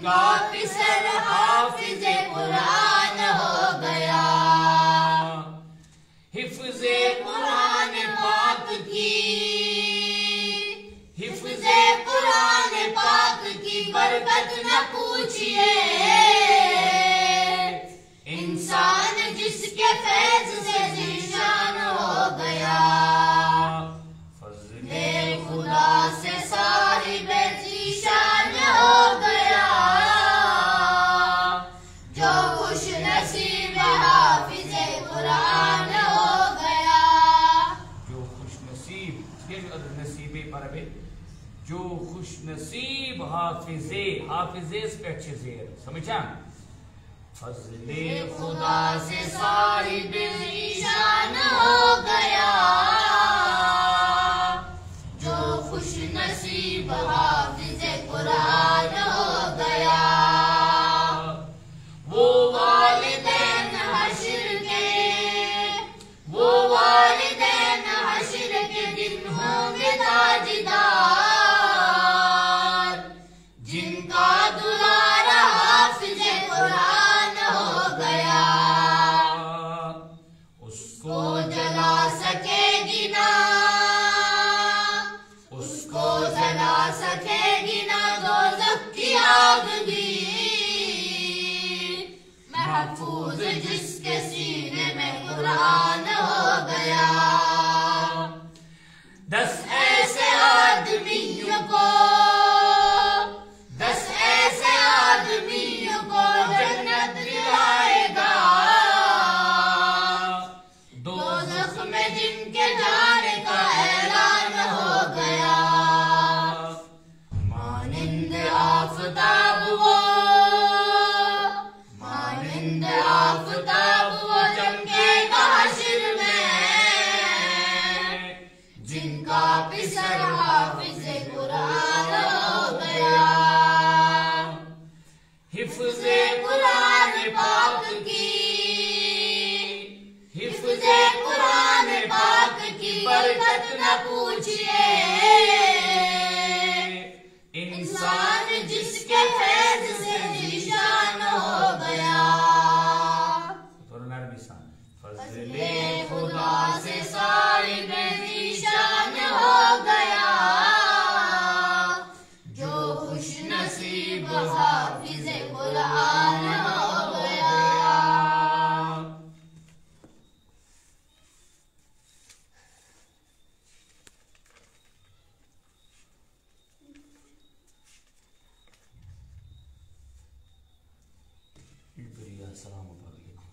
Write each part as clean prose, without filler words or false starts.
जिनका पिसर हाफिज़े कुरान हो गया। हिफ्ज़े कुरान पाक की, हिफ्ज़े कुरान पाक की बरकत न पूछिए। इंसान जिसके फैज़ से ज़ीशान हो गया। फज़्ले खुदा से साहिबे ज़ीशान हो गया। जो खुश नसीब हाफिज़े कुरान हो गया। जो खुश नसीब, नसीबे पर जो खुश नसीब हाफिज़े, हाफिज़े पे अच्छे ज़ेर समझा। फज़्ले खुदा से साहिबे ज़ीशान हो गया। जो खुश नसीब हाफिज़े कुरान हो गया। वो वालिदैन हश्र के, वो वालिदैन हश्र के दिन होंगे ताजदार। जिनका दुलारा हाफिज़े कुरान हो गया। उसको जला सकेगी ना, उसको जला सकेगी ना दोज़ख की आग भी। महफूज जिसके सीने में कुरान हो गया। 10 ऐसे आदमियों को, 10 ऐसे आदमियों को जन्नत दिलाएगा। दोज़ख में जिनके जाने का ऐलान हो गया। मानिंद आफताब वो, मानिंद आफताब वो चमकेगा हश्र में। जिनका पिसर हाफिज़े कुरान हो गया। हिफ्ज़े कुरान पाक की, हिफ्ज़े कुरान पाक की बरकत न पूछिए। इंसान जिसके फैज़ से ज़ीशान हो गया। फज़्ले खुदा से साहिबे ज़ीशान हो गया। जो खुश नसीब हाफिज़े कुरान हो गया। अस्सलाम वालेकुम।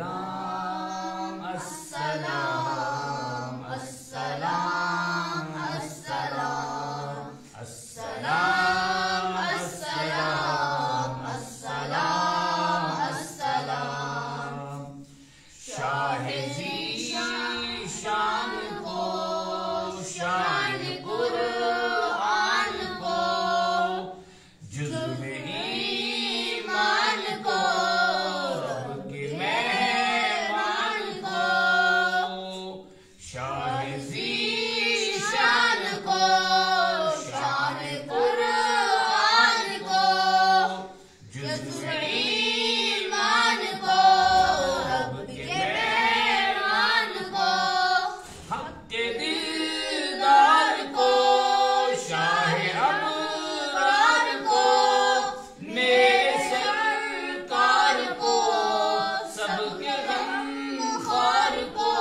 अस्सलाम अस्सलाम अस्सलाम अस्सलाम अस्सलाम अस्सलाम अस्सलाम अस्सलाम। शाहे ज़ीशान को, शान कुरान को, जुज़्वे ईमान को, रब के मेहमान को। शाहे ज़ीशान को, शान कुरान को, जुज़्वे ईमान को, रब के मेहमान को। हक़ के दिलदार को, शाहे अबरार को, मेरे सरकार को, सबके गमख़ार को।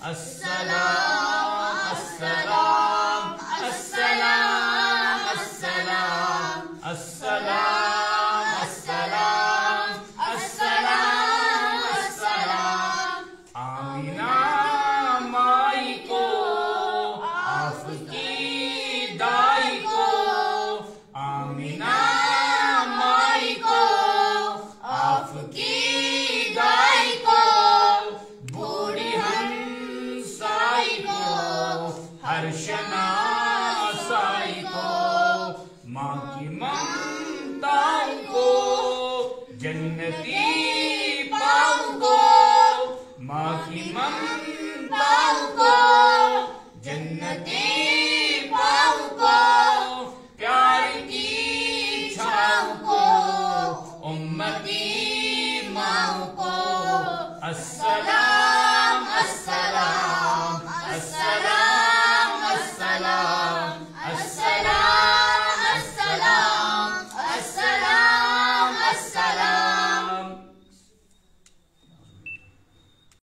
अस्सलाम अस्सलाम अस्सलाम अस्सलाम अस्सलाम अस्सलाम अस्सलाम अस्सलाम। आमीना माई को, आपकी दाई को। आमीना माई को, आपकी दाई को। बूढ़ी हंसाई को, हर शनासाई को। माँ की ममताओं को, जन्नती